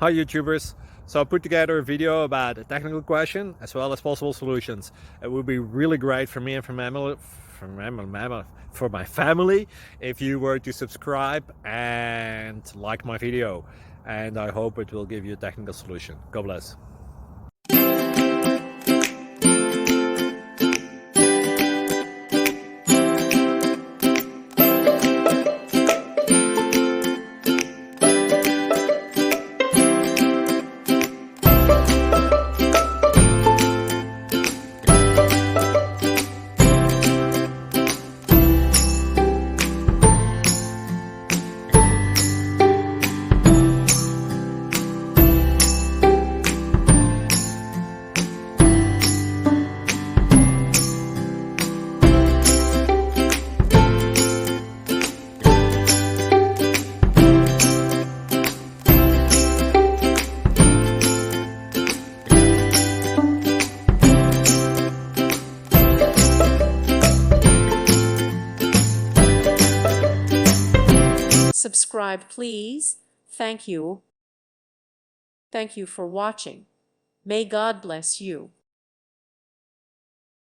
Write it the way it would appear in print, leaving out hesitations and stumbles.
Hi YouTubers! So I put together a video about a technical question as well as possible solutions. It would be really great for me and for my family if you were to subscribe and like my video, and I hope it will give you a technical solution. God bless. Subscribe, please. Thank you. Thank you for watching. May God bless you.